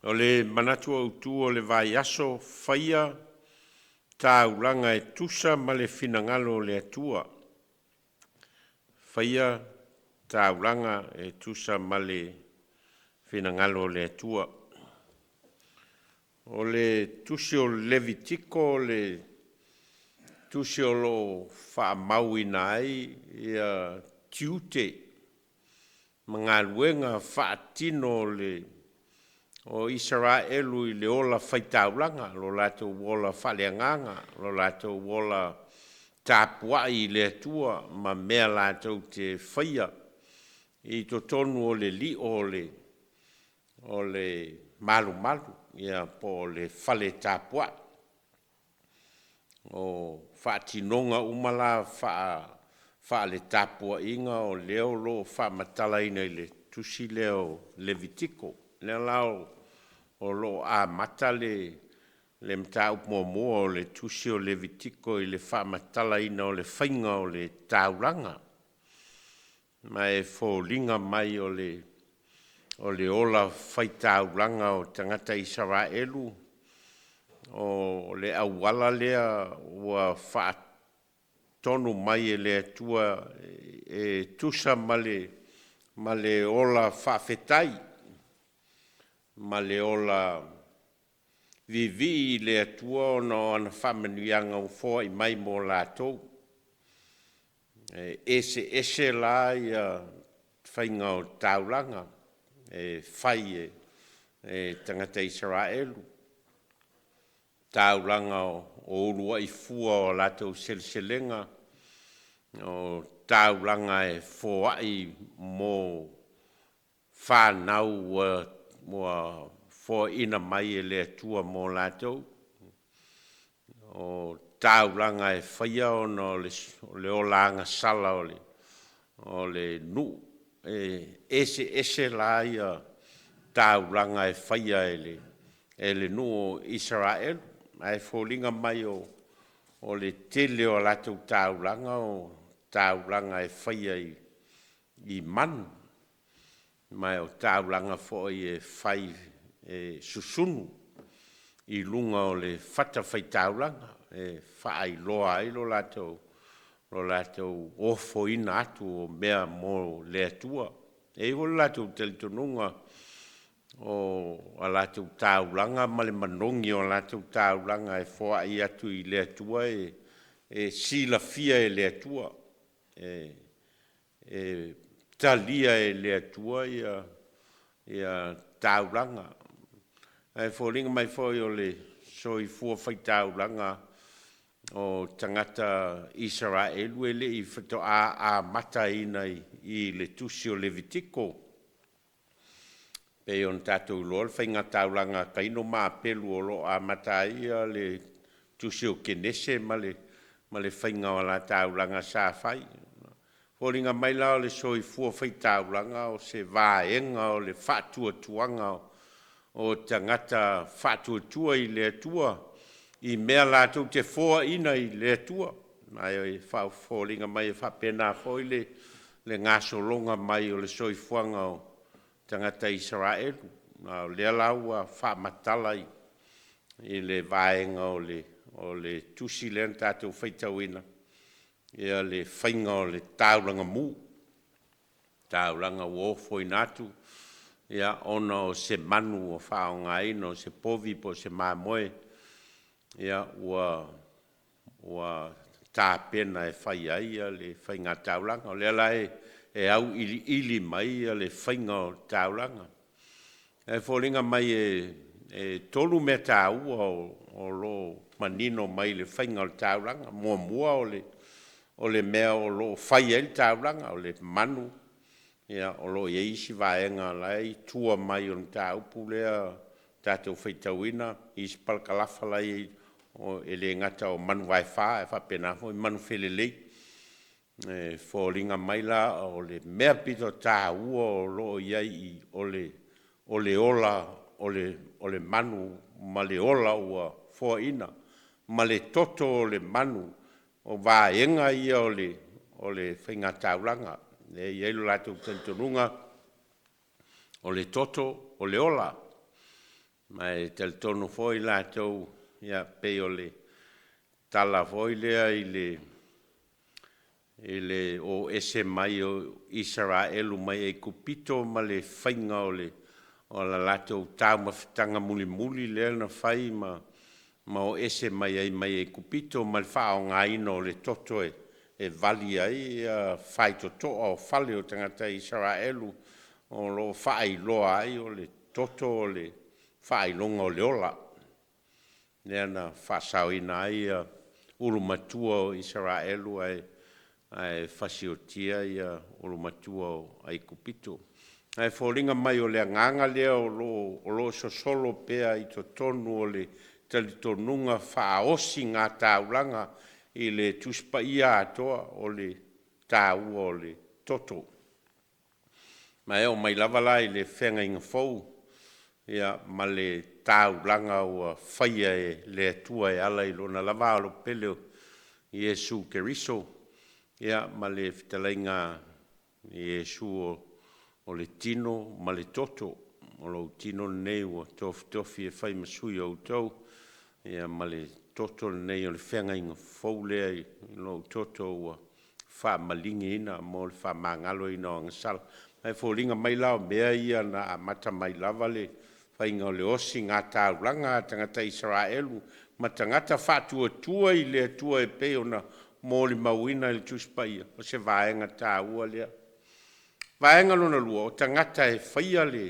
O le manatua utu o le vai aso whaia tā uranga e tusa ma le finangalo le atua. Whaia tā uranga e tusa ma le finangalo le atua. O le tusi o Levitiko, le tusi o lo wha mauina ai ia tiute. Mga luenga wha tino le o Israelu I le ola whaitauranga, lo lato wola whaleanganga, lo lato wola tāpuai le atua, ma mea lato te whaia I to tonu o le li o le malu malu, ia po le whale tāpua. O whaatinonga umala wha le tāpua inga o leo lo wha matalaina I le tusi leo Levitiko. Lea lao o lo a mata le mta upmomoa o le tusi o Levitiko I le wha matalaina o le whainga o le tauranga. Ma e fōlinga mai o le ola whaitauranga o tangata Israelu. O le awala lea ua wha tonu mai e le atua e tusa ma le ola wha whetai. Ma le ola vivi le atua no ana whamanuianga o fōa I mai mō lātou. Ese la ia whainga o tauranga e whai e tangata Israelu. Tauranga o urua I fua o lātou selselenga. O tauranga e fōai mō whanau mua fo ina mai e le atua mō lātou. O tauranga e whaia o no le olanga sala o le nu. Ese la ia tauranga e whaia e le nu o Israel. Ai fōlinga mai o le tele o lātou tauranga o tauranga e whaia I manu. Mai o tauranga foi e whai e susunu I lunga o le whata whai tauranga e whai loa ai lo lātou ofo ina atu o mea mō le atua. E o lātou teletonunga o a lātou tauranga ma le manongi o lātou tauranga e whoa I atu I le atua e sila fia e le atua. Talia e le atua ia tauranga. Ai fōringa mai fōi o le soi fua whai tauranga o tangata Israelu e le I whato a mata ina I le tusi o Levitiko. Pe on tātou loa whainga tauranga kaino mā pelu o lo a mata ia le tusi o Kenese ma le whainga o la tauranga sa whai. Fōringa mai lao le soi fua whai tauranga o se vāenga o le whātua tuanga o tangata whātua tua I le atua I mea lātou te fōa ina I le atua. Mai o fōringa mai e whapena fōi le ngāsolonga mai o le soi fuanga o tangata Israelu. Lea laua whamatala I le vāenga o le tusi le tātou whaitauina. Ia le whainga o le tauranga mū. Tauranga uofo I nātu. Ia ona o se manu o whaonga ino, se povi po se māmoe. Ia ua tāpena e whai ai le whainga tauranga. O lea lai e au ili mai le whainga o tauranga. E whoringa mai e tolu mea tāua o lo manino mai le whainga o tauranga. Mua o le mea o lo whai el tauranga, o le manu, ia o lo isi vaenga lai, tua mai o ta upu lea tātou whaitauina, I spalkalafa lai o ele ngata o manu vai wha, e whapena ho, I manu whelelei, fōringa mai la o le mea pito tā ua o lo iai o le ola, o le manu, ma le ola ua fōina, ma le toto o le manu, o vaenga ia o le whainga tauranga. E ielo lātou tantonunga o le toto o le ola. mai tel tonu foi la tau ia peole tala foi lea ile o ese mai o Israelu mai e kupito ma le whainga o la lato tau mawhitanga muli muli lea na whai ma o ese mai e kupito ma le whao ngā ino le toto e vali ai whai toto o whale o tangata Israelu o lo whai loa ai o le toto o le whai longa o le ola. Lea na whasau ina ai uru matua o Israelu ai whasiotia ia uru matua o ai kupito. Ai whoringa mai o lea nganga lea o lo sosolo pea i to tonu o le talitonunga whaosi ngā tāulanga i le tuspa ia atoa o le tāua o le toto. Mai o mai lava lai le whenga inga fau ia ma le tāulanga o whaia le atua ala i lona lava alo peleo Iesu Keriso ia ma le whitalainga Iesu o le tino ma le toto o lo tino nei o tofi e whai masui o tau ia ma le toto nei o le whenga inga fau lea i lo toto o wha malingi ina mo le wha mangalo ina o ngasala. Ai fōringa mai lao mea ia na amata mai lava le whainga o le osi ngā tāuranga tangata Israelu ma tangata whātua tua i le tua e peo na mōli mauina i le tuspaia o se vaenga tāua lea. Vaenga lona lua o tangata e whaia le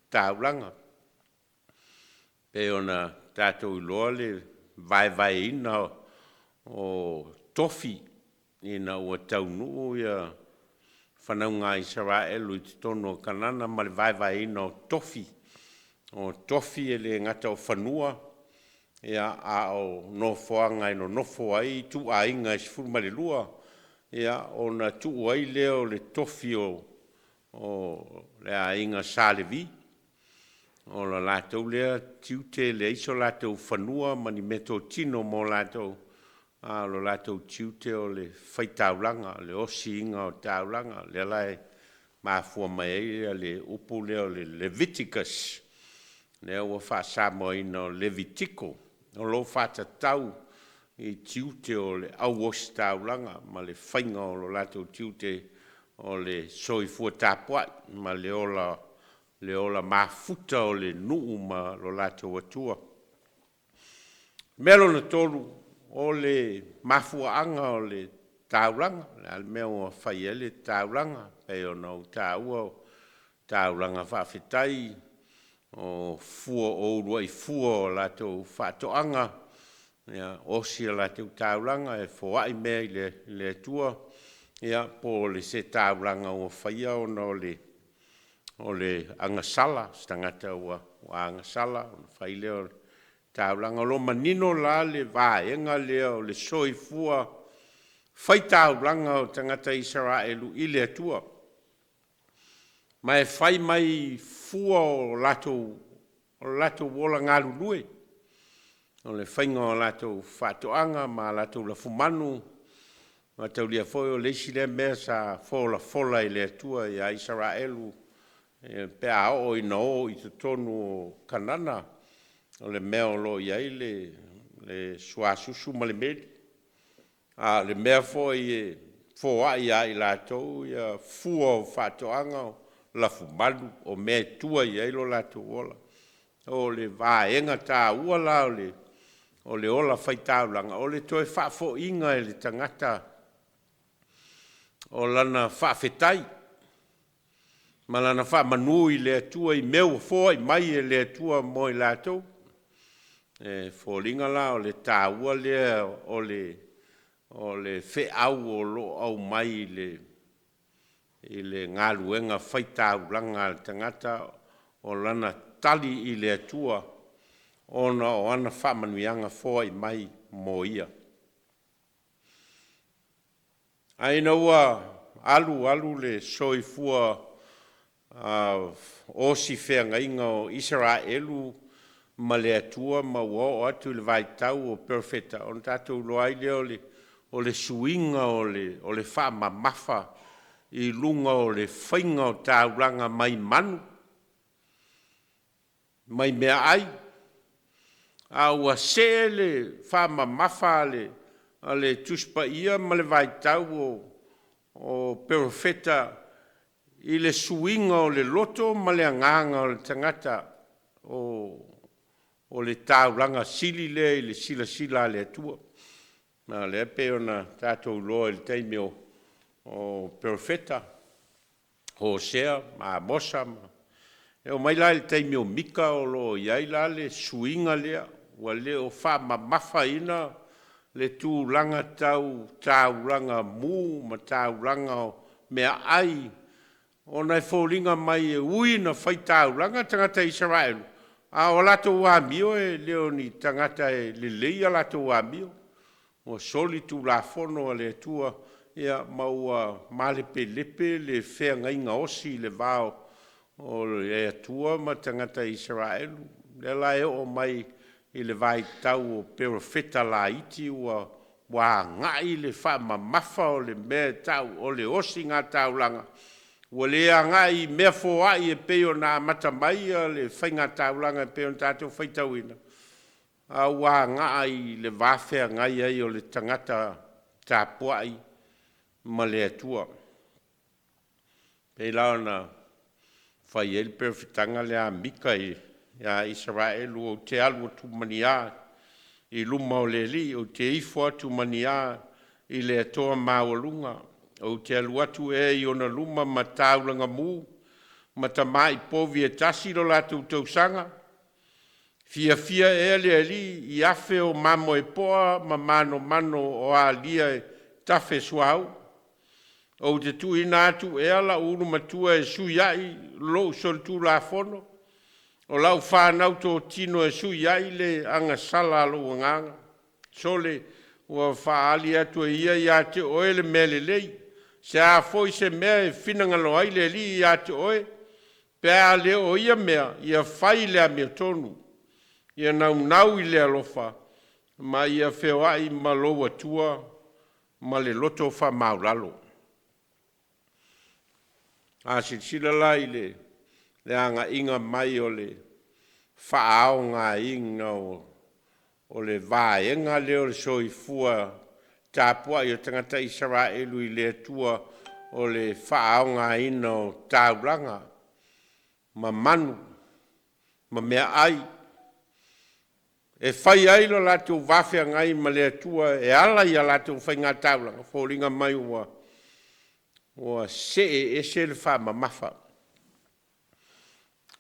tāuranga. Peo na tātou iloa le vai ina o tofi ina ua taunu ia whanau ngā Israelu i te tono o kanana ma le vai ina o tofi. O tofi e le ngata o whanua ia a o nofoanga ino nofo ai tu a inga i sifuru ma le lua ia o na tu ai leo le tofi o le a inga salevi o la latou lea tiute le iso latou whanua mani meto tino mo latou a lo latou tiute o le whaitaulanga le osi inga o taulanga le lai mafua mai le upu leo le Leviticus lea ua whaasamo ina o Levitico o lo whātatau i tiute o le auosi taulanga ma le whainga o lo latou tiute o le soifua tāpuai ma le ola mafuta o le nuu ma lo latou atua. Melo na tolu o le mafuaanga o le taulanga, le mea o whaia le taulanga, pei o nau tāua o taulanga whawhetai, o fua o urua i fua o latou whatoanga, o sia latou taulanga e fōai mea i le atua, ia po le se taulanga o whaia o no le angasala, stangata ua angasala, o whaile o taulanga lo manino la le vaenga lea o le soifua whai taulanga o tangata Israelu i le atua. Mai whai mai fua o latou wola ngalulue, o le whainga o latou whatoanga ma latou la fumanu, ma tau lia foi o leisi le mea sa fola i le atua i a Israelu, pe a o ina o i te tonu o kanana, o le mea o lo iai le suasusu ma le mele. Le mea foi fōa ia i lātou ia fua o whatoanga o la fumalu o mea tua iai lo lātou ola. O le vaenga tā ua la o le ola whaitaulanga, o le toi whafo inga e le tangata o lana whawhetai. Ma lana whamanui le atua i meu fōa i mai e le atua mo i lātou. Fōringa la o le tāua lea o le whe au o lo au mai i le ngāluenga whaitaulanga le tangata o lana tali i le atua ona o ana whamanuianga fōa i mai mo ia. Aina ua alu le soifua o si whenga inga o Israelu ma le atua ma ua o atu le vaitau o perfeta on tātou loai lea o le suinga o le whamamafa i lunga o le whainga o tāuranga mai manu. mai mea ai, a ua se le whamamafa le tuspa ia ma le vai tau o perofeta i le suinga o le loto ma le anganga o le tangata o le tauranga sili le i le sila le atua. Na le pe ona tātou loa le teimi o perofeta, Hosea, ma Mosa, e o mai la le teimi o Mika o lo iai la le suinga lea, ua le o whamamafa ina le tūlanga tauranga mū, ma tauranga o mea ai, o nei fōringa mai e ui na whai tauranga tangata Israel. A o lato wāmio e leo ni tangata e le leia lato wāmio. O soli tu la fono le tua ia maua malepe lepe le whea ngainga osi le vao o le tua ma tangata Israel. Le la e o mai i le vai tau o perofeta la iti ua ngai le wha mamafa o le mea tau o le osi ngā taulanga. Ua le ngai mea fōai e peo nā mata mai le whainga taulanga e peo tātou whaitauina. A wā ngai le wāwhea ngai ai o le tangata tāpuai ma le atua. Pei lao na whai el perfitanga le a mika i Israel o te alu tu mania i luma o le li o te ifo tu mania i le atoa mawalunga o te alu atu e i ona luma ma taulanga mū ma tamai povi e tasi lo latu tausanga. Fia e li i afe o mamo e poa ma mano o a lia e tafe suau. O te tu ina atu e ala uru matua e suyai lo sol tu la fono. O lau whanau to tino e suyai le anga sala lo nganga. Sole ua whaali atu e ia te oe le mele lei. Se a foi se mea e finanga lo ai le li ia te oe. Pea le o ia mea ia whai le a mea tonu. Ia nau i le alofa, ma ia whewai ma loa tua, ma le loto wha mauralo. A sila lai le anga inga mai o le whaao ngā inga o le vaenga leo le soifua tāpua i o tangata Israelu i le tua o le whaao ngā ina o tauranga, ma manu, ma mea ai, e whai ai lo lātou wāwhea ngai ma le atua e ala i a lātou whai ngā taulanga. Fōringa mai ua se e se le wha mamafa.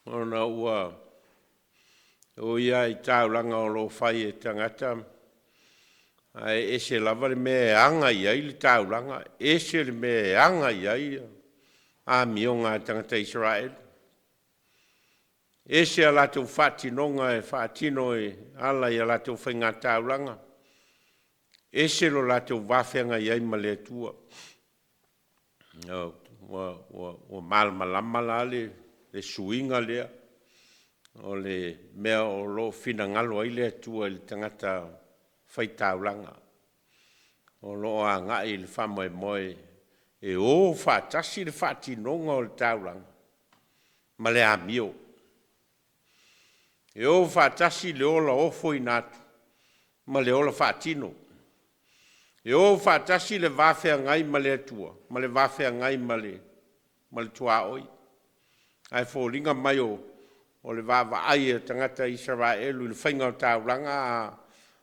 Ona ua o ia i taulanga o lo whai e tangata. E se lava le me anga i ai le taulanga. E se le me anga i ai a mionga tangata Israel. E se a latou whātinonga e whātino e ala i a latou whainga tauranga. E se lo latou wāwhenga i aima le tua. O malmalama la le suinga lea. O le mea o lo fina ngalo ai le tua le tangata whai tauranga. O lo a ngai le whamoe moe e o whātasi le whātinonga o le tauranga. Ma le amio. E o whātasi le ola ofo i nātu, ma le ola whātino. E o whātasi le wāwhea ngai ma le atua, ma le wāwhea ngai ma le tua oi. Ai fōringa mai o le wāwa ai e tangata Israelu i le whainga o tauranga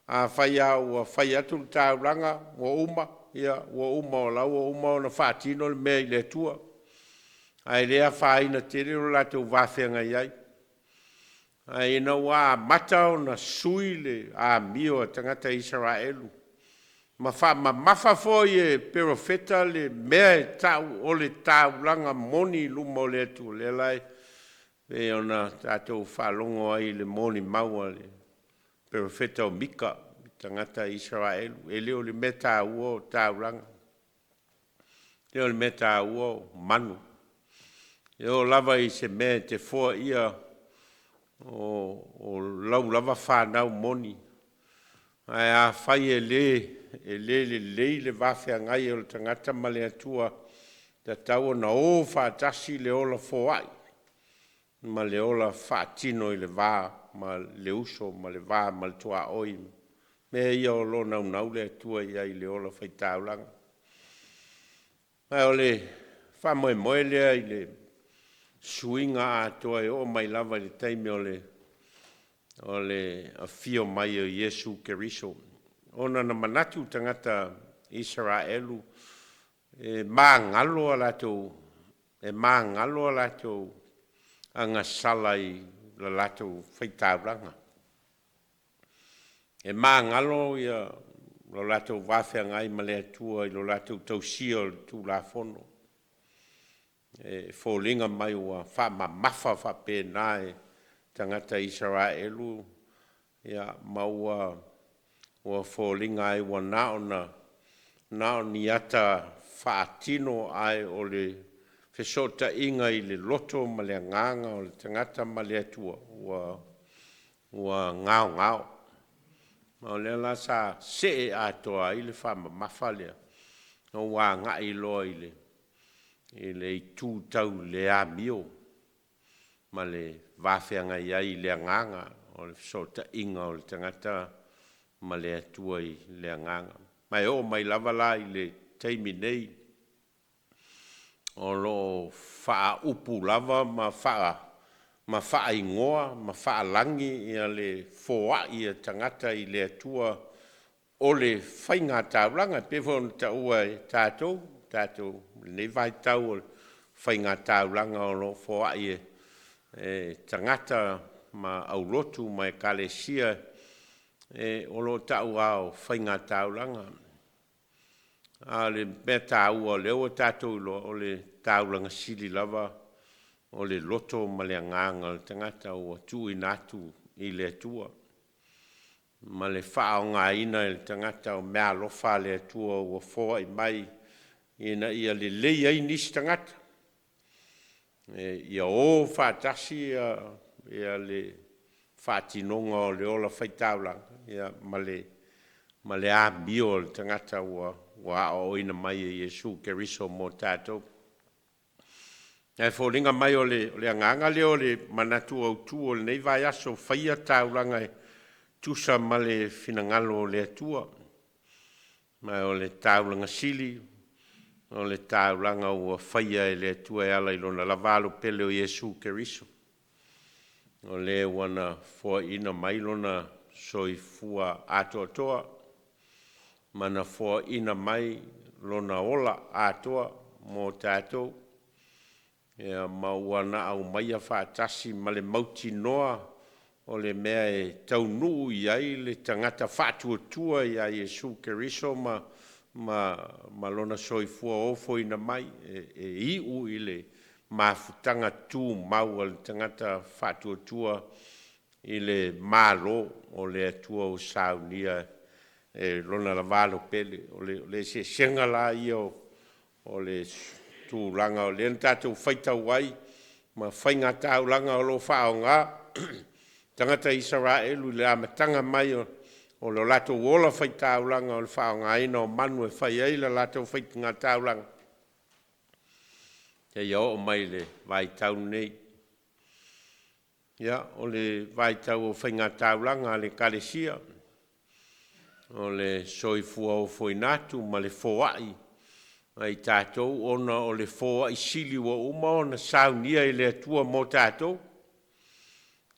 a whai au a whai atu le tauranga o uma, ia o uma o lau o uma o na whātino le mea i le atua. Ai lea whaina tere o lātou wāwhea ngai ai. Ai na wā matao na sui le a mio a tangata Israelu. Ma mafa foi e perofeta le mea e tau o le taulanga moni luma o le atu le lai. E ona tātou whalongo ai le moni maua le perofeta o Mika tangata Israelu. E leo le meta ua o taulanga. Leo le meta ua o manu. E o lava i se mea te fua ia o lau lava whanau moni. Ai a whai e le wawhea ngai o le tangata ma le atua ta tau na o whātasi le ola fōai. ma le ola whaatino i le wā, ma le uso, ma le wā, ma le tua oi. Me ia o lo nau le tua ia i le ola whaitaulanga. Mai o le wha moe lea i le suinga a toa e o mai lava le teime o le a fio mai o Yesu Keriso. Ona na manatu tangata Israelu e mā ngalo a latou anga salai la latou whaitauranga. E mā ngalo ia lo latou wāwhea ngai ma lea tua i lo latou tausia o tū la fono. E fōlinga mai ua wha mafa wha pēnā tangata Israelu ia maua ua fōlinga ai ua nao ni ata whaatino ai o le whesota inga i le loto ma le nganga o le tangata ma le atua ua ngao. Ma o le la sa se atoa i le wha mafa lea no ua ngai loa i le tū tau le a mio ma le wāwhianga iai le nganga o le whesota inga o le tangata ma le atua i le nganga. Mai o mai lava la i le teimi nei o lo wha upu lava ma wha ingoa, ma wha langi i le fōa i a tangata i le atua o le whainga tauranga pefon ta ua e tātou nei vai tau o whainga tauranga o lo fōa i e tangata ma aulotu mai kalesia o lo tau au whainga tauranga. A le meta ua leo tātou o le tauranga sili lava o le loto ma le nganga le tangata ua tui natu i le atua. Ma le whaonga ina le tangata o mea lofa le atua ua fōa i mai ina ia le leia i nisi tangata. Ia o whaatasi ia le whaatinonga o le ola whaitaulanga. Ia ma le a mio le tangata ua o ina mai e Yesu Keriso mo tātou. Ai fōringa mai o le anganga leo le manatu au tū o le nei vai aso whaia tauranga e tusa ma le finangalo o le atua. Mai o le tauranga sili, o le tauranga ua whaia e le atua e ala ilona lavalo pele o Yesu Keriso. O le wana fua ina mai lona soifua atoa, mana fua ina mai lona ola atoa mo tātou. Ia mauana au maia whaatasi ma le mauti noa o le mea e taunuu iai le tangata whaatuatua ia Yesu Keriso ma lona soifua ofo ina mai e iu i le mafutanga tū mau le tangata whaatuatua i le malo o le atua o saunia e lona la valo pele o le se senga la ia o le tūlanga o le tātou whaita wai ma whainga tāulanga o lo whaonga tangata Israelu le amatanga mai o lo lato wola whaita tāulanga o le whaonga ina o manu e whai eila lato whaita tāulanga te ia o mai le vai tau nei ia o le vai tau o whainga tāulanga le kalesia o le soifua o whoinatu ma le whoai ai tātou ona o le fōa i sili wa uma ona saunia i le atua mo tātou.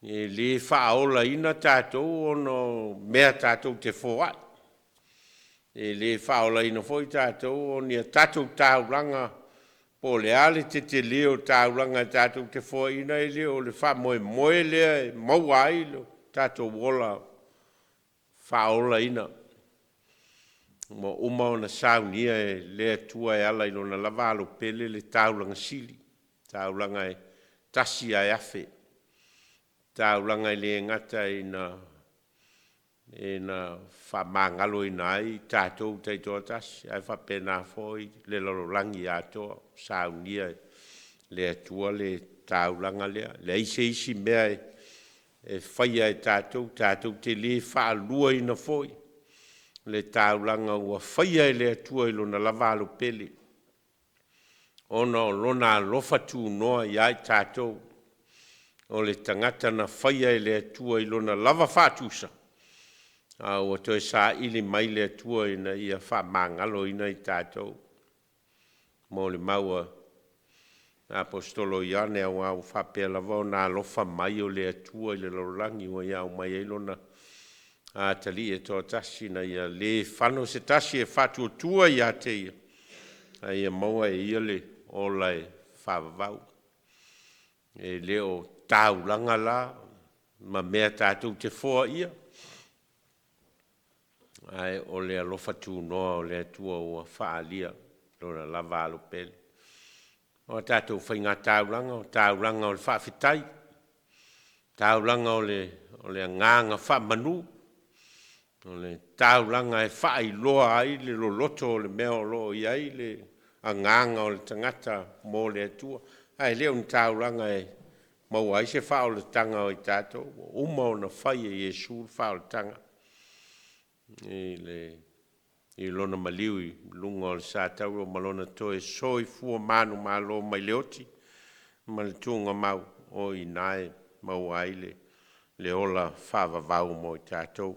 E le whaola ina tātou ona mea tātou te fōa. E le whaola ina fōi tātou o nia tātou tāuranga po le ale te leo tāuranga tātou te fōa ina i leo le wha moe lea maua ai tātou wola whaola ina. Mo uma ona saunia e lea tua e ala ilona lavalo pele le taulanga sili. Taulanga e tasi ai afe. Taulanga e le ngata ina whamangalo ina ai tātou teitoa tasi. Ai whapena foi le lololangi atoa saunia lea tua le taulanga lea. Le isi mea e whaia e tātou te le whaalua ina foi. Le taulanga ua whaia e le atua ilona lavalo pele. Ona o lona lofa tū noa i ai tātou. o le tangata na whaia e le atua i lona lava whātusa. O toi sa ili mai le atua ina ia wha mangalo ina i tātou. Mo le maua apostolo iane au au whapea lava o nā lofa mai o le atua i le lorangi o iau mai e lona tali e tō tasi na ia le whano se tasi e whātua tua i a te ia. Ia maua e ia le o lai whawavau. E leo tau langa la, ma mea tātou te fōa ia. Ai o le alofa tū noa o le atua o whaalia, lona lava alo pele. O tātou whainga taulanga, o taulanga o le whawhitai, taulanga o le nganga whamanu, o le taulanga e whai loa ai le loloto o le mea o loo i ai le nganga o le tangata mō le atua. Ai leo ni taulanga e mau ai se whao le tanga o i tātou, uma o na whai e Jesu whao le tanga. I lona maliui lunga o le sātau o malona toe soi fua manu malo mai leoti ma le tunga mau o i nae mau ai le ola whawavau mo i tātou.